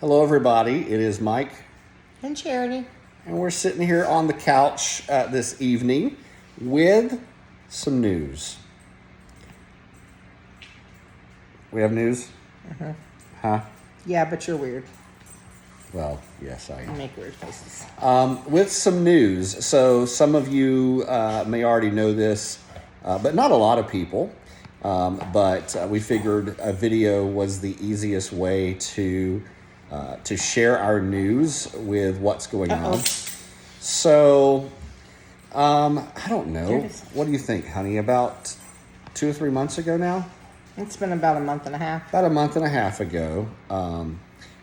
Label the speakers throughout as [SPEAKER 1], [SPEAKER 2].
[SPEAKER 1] Hello, everybody. It is Mike.
[SPEAKER 2] And Charity.
[SPEAKER 1] And we're sitting here on the couch this evening with some news. We have news?
[SPEAKER 2] Mm-hmm.
[SPEAKER 1] Huh?
[SPEAKER 2] Yeah, but you're weird.
[SPEAKER 1] Well, yes, I
[SPEAKER 2] You
[SPEAKER 1] am.
[SPEAKER 2] make weird faces.
[SPEAKER 1] With some news. So some of you may already know this, but not a lot of people. But we figured a video was the easiest way to share our news with what's going on. So, I don't know. What do you think, honey? About 2 or 3 months ago now?
[SPEAKER 2] It's been about a month and a half.
[SPEAKER 1] About a month and a half ago,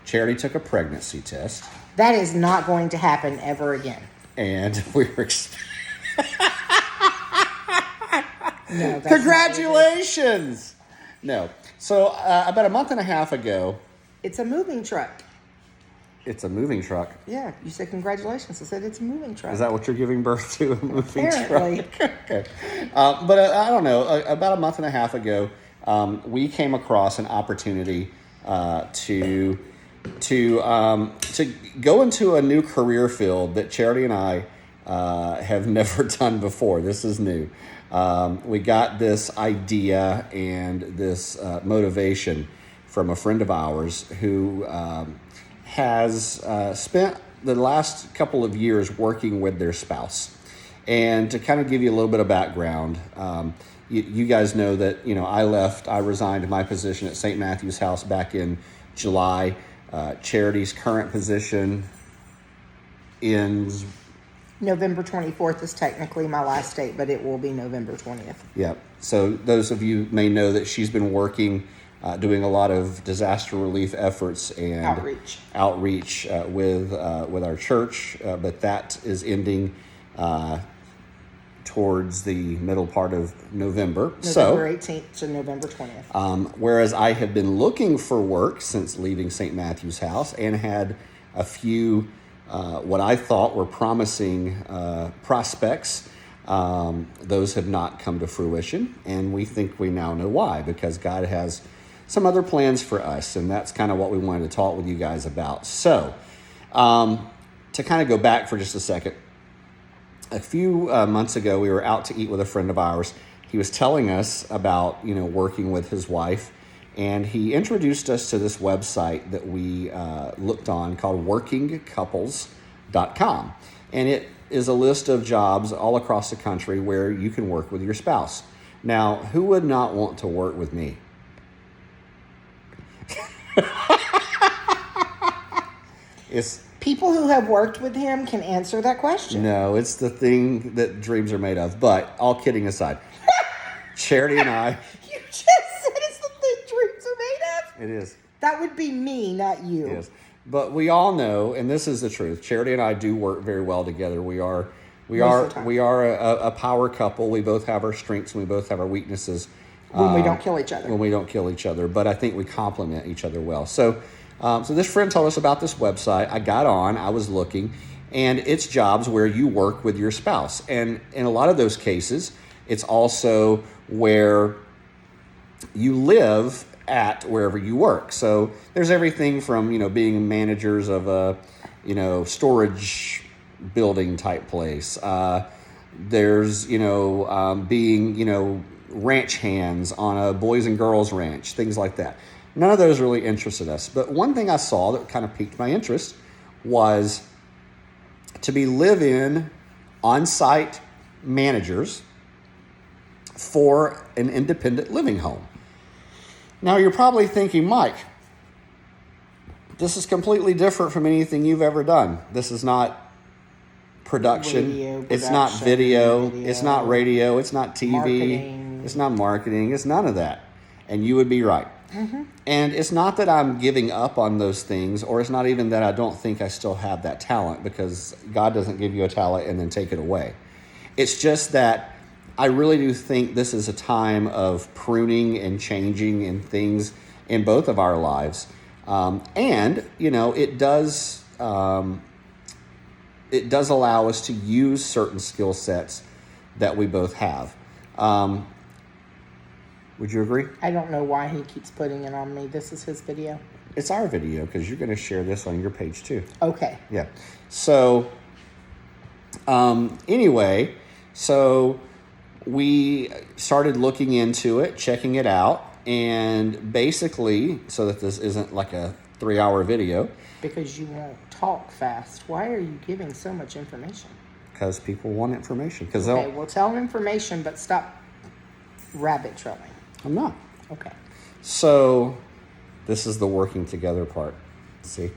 [SPEAKER 1] Charity took a pregnancy test.
[SPEAKER 2] That is not going to happen ever again.
[SPEAKER 1] And we were...
[SPEAKER 2] No, that's
[SPEAKER 1] Congratulations! No. So, about a month and a half ago...
[SPEAKER 2] It's a moving truck.
[SPEAKER 1] It's a moving truck.
[SPEAKER 2] Yeah, you said congratulations. I said it's a moving truck.
[SPEAKER 1] Is that what you're giving birth to, a moving
[SPEAKER 2] Apparently.
[SPEAKER 1] truck? Okay. But I don't know. About a month and a half ago, we came across an opportunity to go into a new career field that Charity and I have never done before. This is new. We got this idea and this motivation from a friend of ours who has spent the last couple of years working with their spouse. And to kind of give you a little bit of background, you guys know that, I resigned my position at St. Matthew's House back in July. Charity's current position ends...
[SPEAKER 2] November 24th is technically my last date, but it will be November 20th.
[SPEAKER 1] Yeah. So those of you may know that she's been working, doing a lot of disaster relief efforts and outreach with our church, but that is ending towards the middle part of November.
[SPEAKER 2] November 18th to November 20th.
[SPEAKER 1] Whereas I have been looking for work since leaving St. Matthew's House and had a few what I thought were promising prospects. Those have not come to fruition, and we think we now know why, because God has some other plans for us, and that's kind of what we wanted to talk with you guys about. So, to kind of go back for just a second, a few months ago, we were out to eat with a friend of ours. He was telling us about, working with his wife, and he introduced us to this website that we looked on called workingcouples.com. And it is a list of jobs all across the country where you can work with your spouse. Now, who would not want to work with me? It's
[SPEAKER 2] people who have worked with him can answer that question.
[SPEAKER 1] No, it's the thing that dreams are made of. But all kidding aside, Charity and I...
[SPEAKER 2] You just said it's the thing dreams are made of?
[SPEAKER 1] It is.
[SPEAKER 2] That would be me, not you.
[SPEAKER 1] Yes. But we all know, and this is the truth, Charity and I do work very well together. We are a power couple. We both have our strengths and we both have our weaknesses.
[SPEAKER 2] When we don't kill each other.
[SPEAKER 1] When we don't kill each other. But I think we complement each other well. So this friend told us about this website. I got on, I was looking, and it's jobs where you work with your spouse. And in a lot of those cases, it's also where you live at wherever you work. So there's everything from, being managers of a, storage building type place. There's, being, ranch hands on a boys and girls ranch, things like that. None of those really interested us. But one thing I saw that kind of piqued my interest was to be live-in on-site managers for an independent living home. Now, you're probably thinking, Mike, this is completely different from anything you've ever done. This is not production. It's not video. It's not radio. It's not TV.
[SPEAKER 2] Marketing.
[SPEAKER 1] It's not marketing. It's none of that. And you would be right.
[SPEAKER 2] Mm-hmm.
[SPEAKER 1] And it's not that I'm giving up on those things, or it's not even that I don't think I still have that talent, because God doesn't give you a talent and then take it away. It's just that I really do think this is a time of pruning and changing and things in both of our lives. And, it does allow us to use certain skill sets that we both have. Would you agree?
[SPEAKER 2] I don't know why he keeps putting it on me. This is his video.
[SPEAKER 1] It's our video because you're going to share this on your page too.
[SPEAKER 2] Okay.
[SPEAKER 1] Yeah. So, anyway, so we started looking into it, checking it out, and basically, so that this isn't like a 3-hour video.
[SPEAKER 2] Because you won't talk fast. Why are you giving so much information?
[SPEAKER 1] Because people want information.
[SPEAKER 2] Okay, well, tell them information, but stop rabbit trailing.
[SPEAKER 1] I'm not.
[SPEAKER 2] Okay.
[SPEAKER 1] So, this is the working together part. See?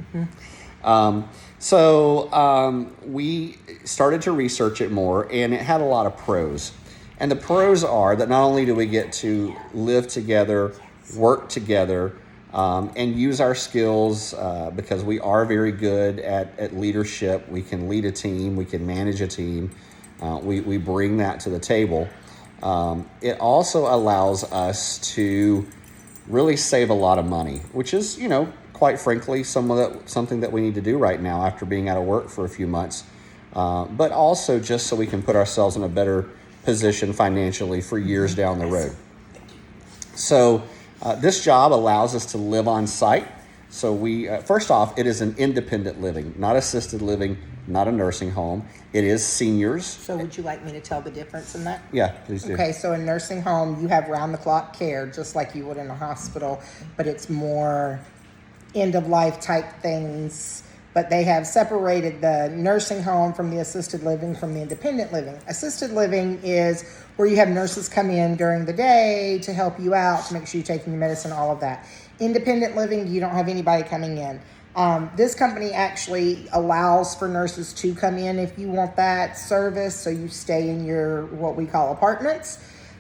[SPEAKER 1] We started to research it more, and it had a lot of pros. And the pros are that not only do we get to live together, work together, and use our skills because we are very good at leadership. We can lead a team. We can manage a team. We bring that to the table. It also allows us to really save a lot of money, which is, quite frankly, something that we need to do right now after being out of work for a few months. But also just so we can put ourselves in a better position financially for years down the road. So this job allows us to live on site. So we, first off, it is an independent living, not assisted living, not a nursing home. It is seniors.
[SPEAKER 2] So would you like me to tell the difference in that?
[SPEAKER 1] Yeah, please do.
[SPEAKER 2] Okay, so in nursing home, you have round-the-clock care, just like you would in a hospital, but it's more end-of-life type things. But they have separated the nursing home from the assisted living from the independent living. Assisted living is where you have nurses come in during the day to help you out, to make sure you're taking your medicine, all of that. Independent living, you don't have anybody coming in. This company actually allows for nurses to come in if you want that service. So you stay in your, what we call apartments,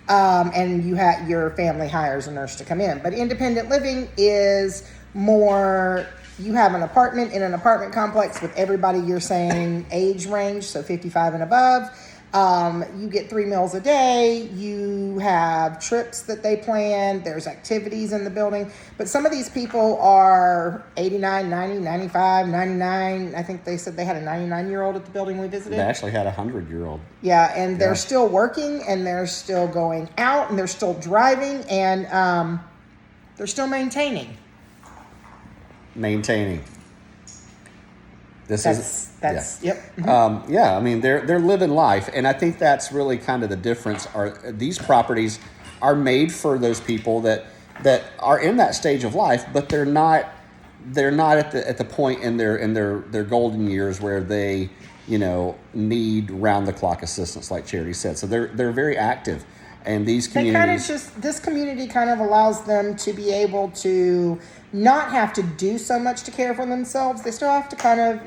[SPEAKER 2] and your family hires a nurse to come in. But independent living is more, you have an apartment in an apartment complex with everybody you're saying age range, so 55 and above. You get 3 meals a day. You have trips that they plan. There's activities in the building. But some of these people are 89, 90, 95, 99. I think they said they had a 99-year-old at the building we visited.
[SPEAKER 1] They actually had a 100-year-old.
[SPEAKER 2] Yeah, and they're still working, and they're still going out, and they're still driving, and they're still maintaining. Yep.
[SPEAKER 1] Yeah, I mean, they're living life, and I think that's really kind of the difference. These properties are made for those people that are in that stage of life, but they're not at the point in their golden years where they need round the clock assistance, like Charity said. So they're very active, and these communities.
[SPEAKER 2] This community kind of allows them to be able to not have to do so much to care for themselves. They still have to kind of,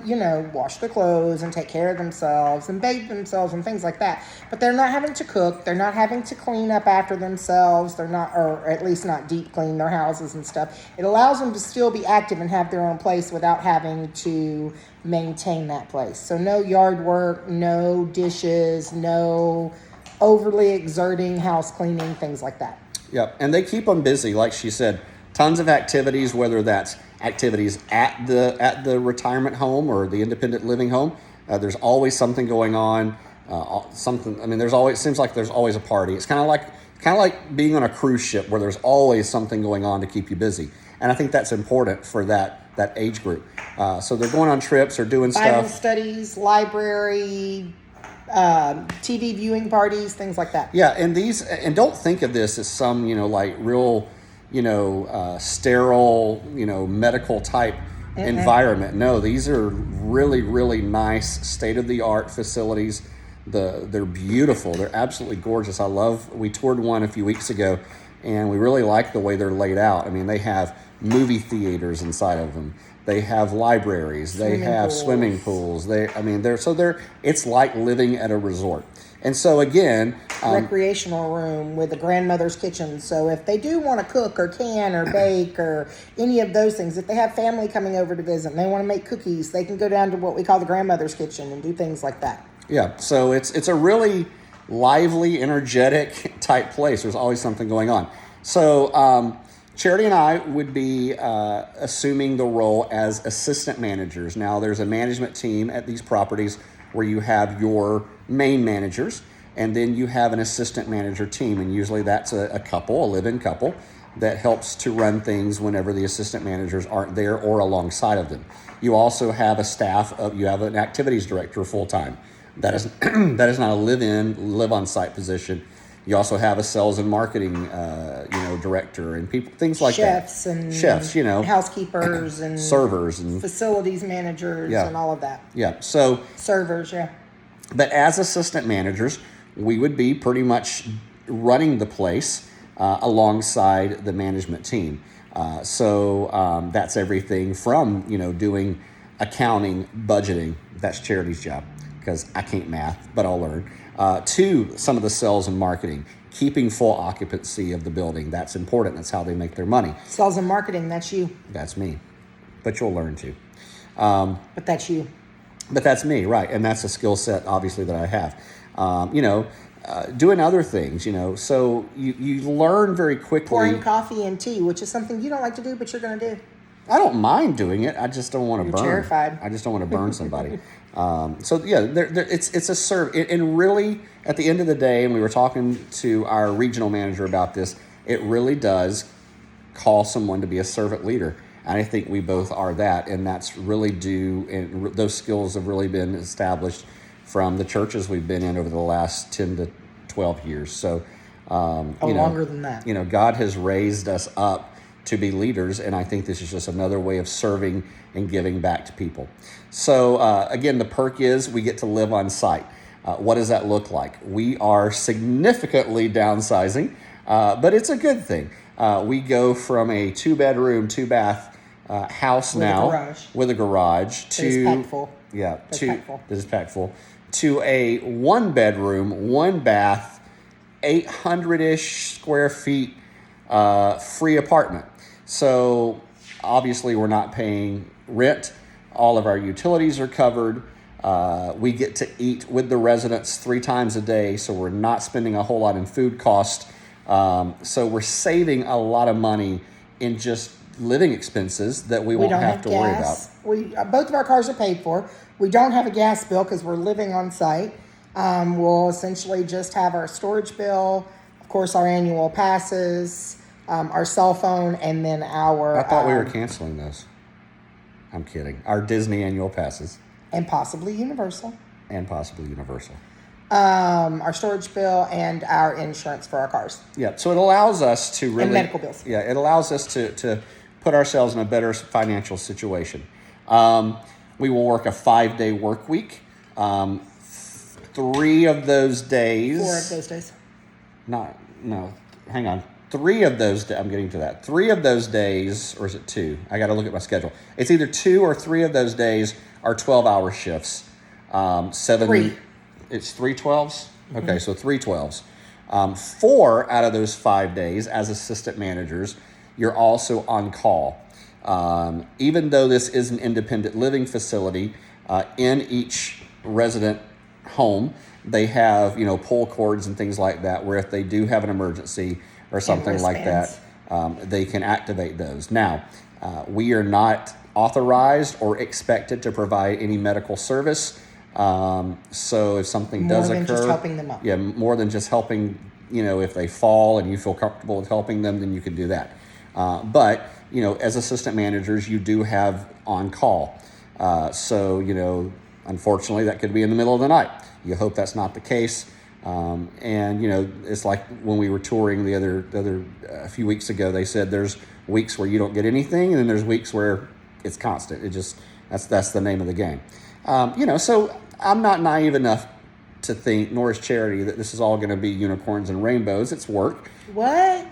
[SPEAKER 2] wash their clothes and take care of themselves and bathe themselves and things like that. But they're not having to cook. They're not having to clean up after themselves. They're not, or at least not deep clean their houses and stuff. It allows them to still be active and have their own place without having to maintain that place. So no yard work, no dishes, no overly exerting house cleaning, things like that.
[SPEAKER 1] Yep, and they keep them busy, like she said. Tons of activities, whether that's activities at the retirement home or the independent living home. There's always something going on. Seems like there's always a party. It's kind of like being on a cruise ship where there's always something going on to keep you busy. And I think that's important for that age group. So they're going on trips or doing
[SPEAKER 2] Bible
[SPEAKER 1] stuff.
[SPEAKER 2] studies, library, TV viewing parties, things like that.
[SPEAKER 1] Yeah, and don't think of this as some real sterile medical type environment. No, these are really, really nice state-of-the-art facilities. They're beautiful. They're absolutely gorgeous. We toured one a few weeks ago, and we really like the way they're laid out. I mean, they have movie theaters inside of them. They have libraries. They have swimming pools. It's like living at a resort. And so again,
[SPEAKER 2] recreational room with a grandmother's kitchen. So if they do want to cook or can or bake or any of those things, if they have family coming over to visit and they want to make cookies, they can go down to what we call the grandmother's kitchen and do things like that.
[SPEAKER 1] Yeah. So it's a really lively, energetic type place. There's always something going on. So Charity and I would be assuming the role as assistant managers. Now, there's a management team at these properties where you have your main managers, and then you have an assistant manager team, and usually that's a live-in couple. that helps to run things whenever the assistant managers aren't there or alongside of them. You also have a staff of, you have an activities director full-time. That is that is not a live-on-site position. You also have a sales and marketing, director and people, things like
[SPEAKER 2] chefs
[SPEAKER 1] that.
[SPEAKER 2] And
[SPEAKER 1] chefs,
[SPEAKER 2] housekeepers and
[SPEAKER 1] servers and
[SPEAKER 2] facilities managers and all of that.
[SPEAKER 1] Yeah. So
[SPEAKER 2] servers, yeah.
[SPEAKER 1] But as assistant managers, we would be pretty much running the place alongside the management team. So that's everything from doing accounting, budgeting. That's Charity's job because I can't math, but I'll learn. To some of the sales and marketing, keeping full occupancy of the building. That's important. That's how they make their money.
[SPEAKER 2] Sales and marketing, that's you.
[SPEAKER 1] That's me. But you'll learn to.
[SPEAKER 2] But that's you.
[SPEAKER 1] But that's me, right. And that's a skill set, obviously, that I have. Doing other things, So you learn very quickly.
[SPEAKER 2] Pouring coffee and tea, which is something you don't like to do, but you're going to do.
[SPEAKER 1] I don't mind doing it. I just don't want to burn.
[SPEAKER 2] Terrified.
[SPEAKER 1] I just don't want to burn somebody. It's a serve. And really, at the end of the day, and we were talking to our regional manager about this, it really does call someone to be a servant leader. And I think we both are that. And that's really due, and those skills have really been established from the churches we've been in over the last 10 to 12 years. So,
[SPEAKER 2] longer than that.
[SPEAKER 1] God has raised us up to be leaders, and I think this is just another way of serving and giving back to people. So again, the perk is we get to live on site. What does that look like? We are significantly downsizing, but it's a good thing. We go from a 2-bedroom, 2-bath house with a garage to
[SPEAKER 2] is packed full.
[SPEAKER 1] Yeah,
[SPEAKER 2] This
[SPEAKER 1] is packed full to a 1-bedroom, 1-bath, 800-ish square feet free apartment. So obviously we're not paying rent. All of our utilities are covered. We get to eat with the residents 3 times a day, so we're not spending a whole lot in food cost. So we're saving a lot of money in just living expenses that we won't have to worry about.
[SPEAKER 2] Both of our cars are paid for. We don't have a gas bill because we're living on site. We'll essentially just have our storage bill, of course, our annual passes, our cell phone, and then our...
[SPEAKER 1] I thought we were canceling those. I'm kidding. Our Disney annual passes.
[SPEAKER 2] And possibly Universal. Our storage bill and our insurance for our cars.
[SPEAKER 1] Yeah, so it allows us to really...
[SPEAKER 2] And medical bills.
[SPEAKER 1] Yeah, it allows us to put ourselves in a better financial situation. We will work a 5-day work week. 3 of those days...
[SPEAKER 2] 4 of those days.
[SPEAKER 1] Hang on. 3 of those days, I'm getting to that. 3 of those days, or is it 2? I got to look at my schedule. It's either 2 or 3 of those days are 12-hour shifts.
[SPEAKER 2] 3.
[SPEAKER 1] It's 3 12s? Okay, so 3 12s. 4 out of those 5 days as assistant managers, you're also on call. Even though this is an independent living facility, in each resident home, they have, pull cords and things like that, where if they do have an emergency or something like that, they can activate those. Now, we are not authorized or expected to provide any medical service. So if something does occur, more than
[SPEAKER 2] just helping them up.
[SPEAKER 1] Yeah, more than just helping, if they fall and you feel comfortable with helping them, then you can do that. But, as assistant managers, you do have on call. So, unfortunately, that could be in the middle of the night. You hope that's not the case. And it's like when we were touring the other a few weeks ago, they said there's weeks where you don't get anything, and then there's weeks where it's constant. It just, that's the name of the game. So I'm not naive enough to think, nor is Charity, that this is all going to be unicorns and rainbows. It's work.
[SPEAKER 2] What?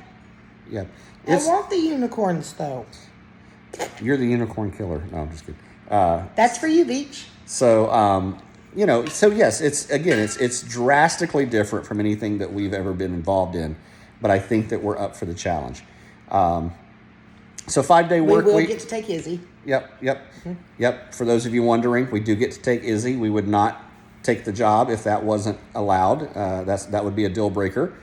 [SPEAKER 1] Yeah.
[SPEAKER 2] I want the unicorns, though.
[SPEAKER 1] You're the unicorn killer. No, I'm just kidding.
[SPEAKER 2] That's for you, Beach.
[SPEAKER 1] So, so yes, it's drastically different from anything that we've ever been involved in, but I think that we're up for the challenge. So 5-day work week.
[SPEAKER 2] We will get to take Izzy.
[SPEAKER 1] Yep. For those of you wondering, we do get to take Izzy. We would not take the job if that wasn't allowed. That would be a deal breaker.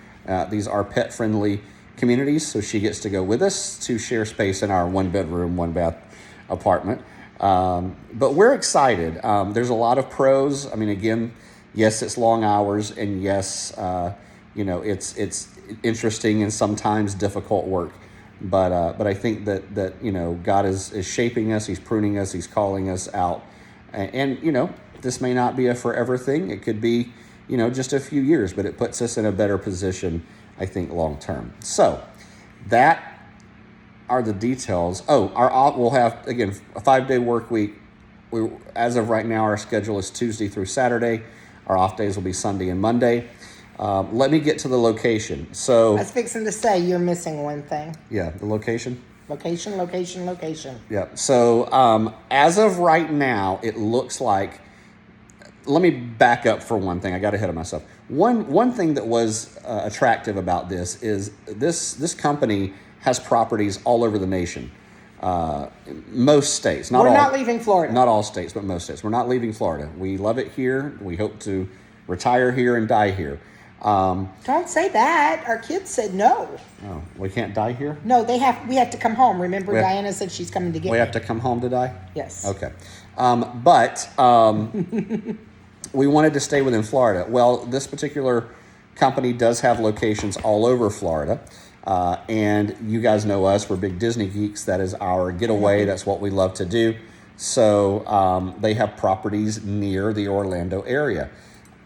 [SPEAKER 1] These are pet-friendly communities, so she gets to go with us to share space in our 1-bedroom, 1-bath apartment. But we're excited. There's a lot of pros. I mean, again, yes, it's long hours, and yes, it's interesting and sometimes difficult work. But I think that you know, God is shaping us. He's pruning us. He's calling us out. And you know, this may not be a forever thing. It could be, you know, just a few years, but it puts us in a better position, I think, long term. So that are the details. Oh, we'll have, again, a 5-day work week. As of right now, our schedule is Tuesday through Saturday. Our off days will be Sunday and Monday. Let me get to the location. So
[SPEAKER 2] I was fixing to say you're missing one thing.
[SPEAKER 1] Yeah, the location.
[SPEAKER 2] Location.
[SPEAKER 1] Yeah. So as of right now, it looks like. Let me back up for one thing. I got ahead of myself. One thing that was attractive about this is this company has properties all over the nation. Most states.
[SPEAKER 2] We're not leaving Florida.
[SPEAKER 1] Not all states, but most states. We're not leaving Florida. We love it here. We hope to retire here and die here.
[SPEAKER 2] Don't say that. Our kids said no.
[SPEAKER 1] Oh, we can't die here?
[SPEAKER 2] No, we have to come home. Remember, Diana said she's coming to get me.
[SPEAKER 1] We have to come home to die?
[SPEAKER 2] Yes.
[SPEAKER 1] Okay. But we wanted to stay within Florida. Well, this particular company does have locations all over Florida. And you guys know us. We're big Disney geeks. That is our getaway. That's what we love to do. So they have properties near the Orlando area.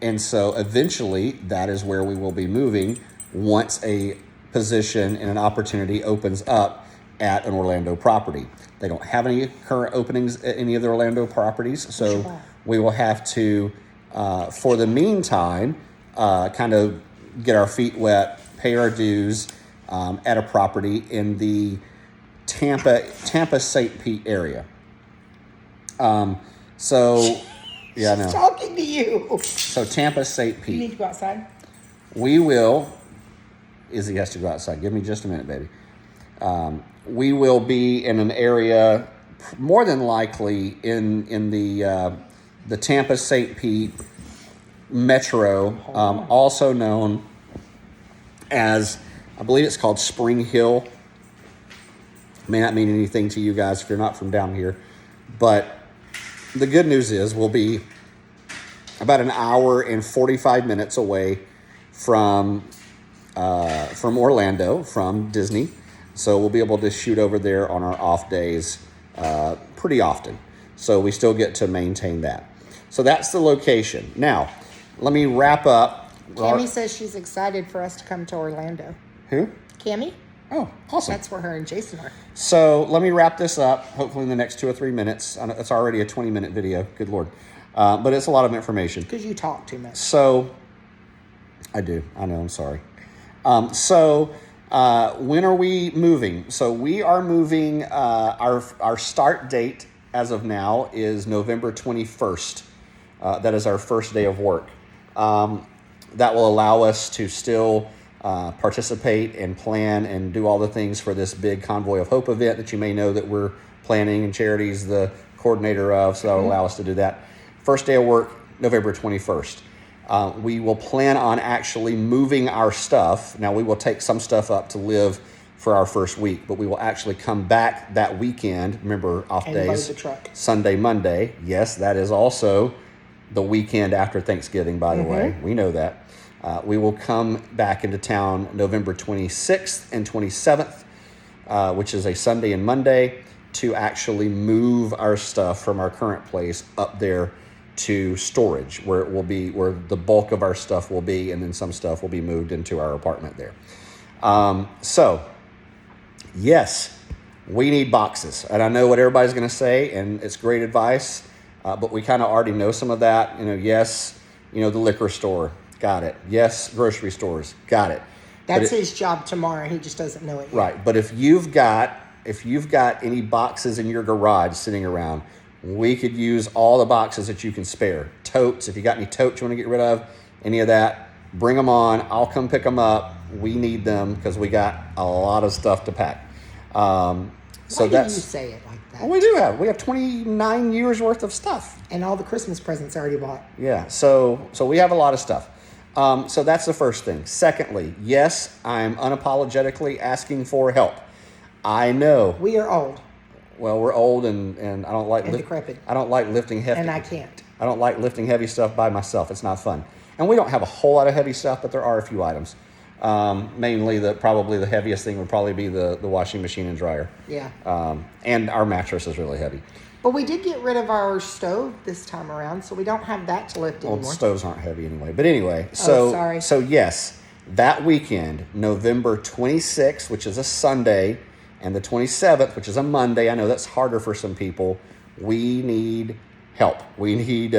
[SPEAKER 1] And so eventually that is where we will be moving once a position and an opportunity opens up at an Orlando property. They don't have any current openings at any of the Orlando properties. So we will have to, for the meantime, kind of get our feet wet, pay our dues at a property in the Tampa St. Pete area. Yeah, I know.
[SPEAKER 2] She's talking to you.
[SPEAKER 1] So Tampa St. Pete.
[SPEAKER 2] You need to go outside.
[SPEAKER 1] We will. Izzy has to go outside. Give me just a minute, baby. We will be in an area, more than likely in the Tampa St. Pete metro, also known as, I believe it's called Spring Hill. May not mean anything to you guys if you're not from down here, but the good news is we'll be about an hour and 45 minutes away from Orlando, from Disney. So we'll be able to shoot over there on our off days pretty often. So we still get to maintain that. So that's the location. Now, let me wrap up.
[SPEAKER 2] Cammie says she's excited for us to come to Orlando.
[SPEAKER 1] Who?
[SPEAKER 2] Cammie?
[SPEAKER 1] Oh, awesome.
[SPEAKER 2] That's where her and Jason are.
[SPEAKER 1] So let me wrap this up, hopefully in the next 2 or 3 minutes. It's already a 20-minute video. Good Lord. But it's a lot of information.
[SPEAKER 2] Because you talk too much.
[SPEAKER 1] So, I do. I know. I'm sorry. When are we moving? So we are moving. Our start date as of now is November 21st. That is our first day of work. That will allow us to still participate and plan and do all the things for this big Convoy of Hope event that you may know that we're planning, and Charity's the coordinator of, so that will allow us to do that. First day of work, November 21st. We will plan on actually moving our stuff. Now, we will take some stuff up to live for our first week, but we will actually come back that weekend. Remember, off
[SPEAKER 2] and
[SPEAKER 1] days,
[SPEAKER 2] load the truck.
[SPEAKER 1] Sunday, Monday. Yes, that is also the weekend after Thanksgiving, by the way. We know that. We will come back into town November 26th and 27th, which is a Sunday and Monday, to actually move our stuff from our current place up there to storage, where it will be, where the bulk of our stuff will be, and then some stuff will be moved into our apartment there. So, yes, we need boxes. And I know what everybody's going to say, and it's great advice, but we kind of already know some of that. Yes, the liquor store. Got it. Yes, grocery stores. Got it.
[SPEAKER 2] That's his job tomorrow. He just doesn't know it yet.
[SPEAKER 1] Right. But if you've got any boxes in your garage sitting around, we could use all the boxes that you can spare. Totes, if you got any totes you want to get rid of, any of that, bring them on. I'll come pick them up. We need them because we got a lot of stuff to pack.
[SPEAKER 2] Why do you say it like that?
[SPEAKER 1] Well, we have 29 years worth of stuff.
[SPEAKER 2] And all the Christmas presents already bought.
[SPEAKER 1] Yeah. So we have a lot of stuff. So that's the first thing. Secondly, yes, I'm unapologetically asking for help. I know.
[SPEAKER 2] We are old.
[SPEAKER 1] Well, we're old and I don't like
[SPEAKER 2] decrepit.
[SPEAKER 1] I don't like lifting heavy.
[SPEAKER 2] And I can't.
[SPEAKER 1] I don't like lifting heavy stuff by myself. It's not fun. And we don't have a whole lot of heavy stuff, but there are a few items. Mainly, probably the heaviest thing would probably be the washing machine and dryer.
[SPEAKER 2] Yeah.
[SPEAKER 1] And our mattress is really heavy.
[SPEAKER 2] But we did get rid of our stove this time around, so we don't have that to lift
[SPEAKER 1] Well,
[SPEAKER 2] anymore.
[SPEAKER 1] stoves aren't heavy anyway. But anyway, so yes, that weekend, November 26th, which is a Sunday, and the 27th, which is a Monday. I know that's harder for some people. We need help. We need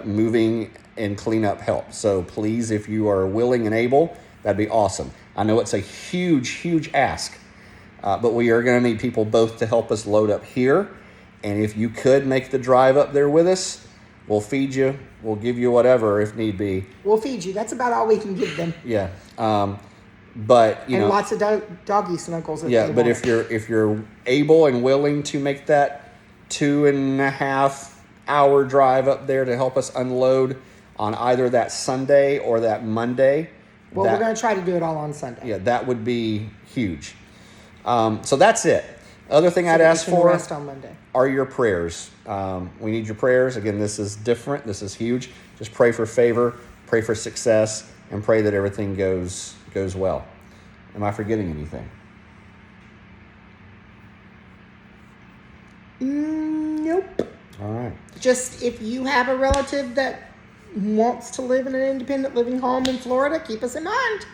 [SPEAKER 1] moving and cleanup help. So please, if you are willing and able, that'd be awesome. I know it's a huge, huge ask, but we are going to need people both to help us load up here. And if you could make the drive up there with us, we'll feed you. We'll give you whatever if need be.
[SPEAKER 2] We'll feed you. That's about all we can give them.
[SPEAKER 1] Yeah. But you know,
[SPEAKER 2] lots of doggy snuggles.
[SPEAKER 1] Yeah, but if you're able and willing to make that 2.5 hour drive up there to help us unload on either that Sunday or that Monday.
[SPEAKER 2] Well, we're going to try to do it all on Sunday.
[SPEAKER 1] Yeah, that would be huge. So that's it. Other thing I'd ask for
[SPEAKER 2] rest on Monday.
[SPEAKER 1] Are your prayers. We need your prayers. Again, this is different. This is huge. Just pray for favor, pray for success, and pray that everything goes well. Am I forgetting anything?
[SPEAKER 2] Nope.
[SPEAKER 1] All right.
[SPEAKER 2] Just if you have a relative that wants to live in an independent living home in Florida, keep us in mind.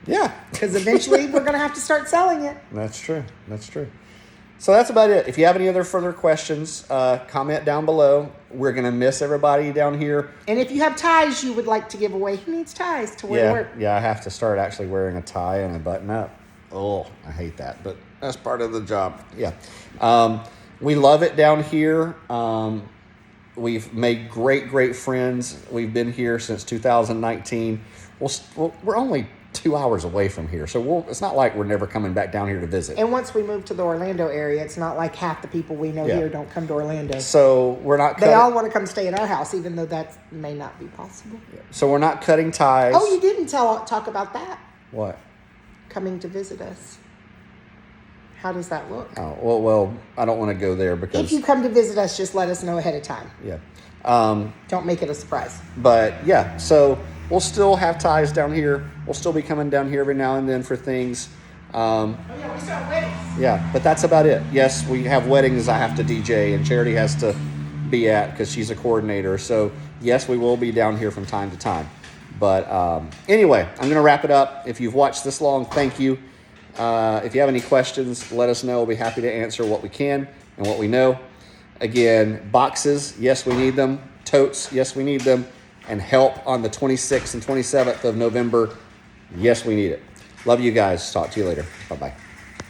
[SPEAKER 1] Yeah.
[SPEAKER 2] Because eventually we're going to have to start selling it.
[SPEAKER 1] That's true. That's true. So that's about it. If you have any other further questions, comment down below. We're going to miss everybody down here.
[SPEAKER 2] And if you have ties you would like to give away, who needs ties to wear to work?
[SPEAKER 1] Yeah, I have to start actually wearing a tie and a button up. Oh, I hate that, but that's part of the job. Yeah. We love it down here. We've made great friends. We've been here since 2019. We're only 2 hours away from here, so it's not like we're never coming back down here to visit.
[SPEAKER 2] And once we move to the Orlando area, it's not like half the people we know here don't come to Orlando.
[SPEAKER 1] So we're not.
[SPEAKER 2] They all want to come stay at our house, even though that may not be possible.
[SPEAKER 1] Yeah. So we're not cutting ties.
[SPEAKER 2] Oh, you didn't talk about that.
[SPEAKER 1] What?
[SPEAKER 2] Coming to visit us. How does that look?
[SPEAKER 1] Oh, well, I don't want to go there because...
[SPEAKER 2] If you come to visit us, just let us know ahead of time.
[SPEAKER 1] Yeah.
[SPEAKER 2] Don't make it a surprise.
[SPEAKER 1] But, yeah, so we'll still have ties down here. We'll still be coming down here every now and then for things.
[SPEAKER 2] We still have weddings.
[SPEAKER 1] Yeah, but that's about it. Yes, we have weddings I have to DJ and Charity has to be at because she's a coordinator. So, yes, we will be down here from time to time. But anyway, I'm going to wrap it up. If you've watched this long, thank you. If you have any questions, let us know. We'll be happy to answer what we can and what we know. Again, boxes, yes, we need them. Totes, yes, we need them. And help on the 26th and 27th of November, yes, we need it. Love you guys. Talk to you later. Bye-bye.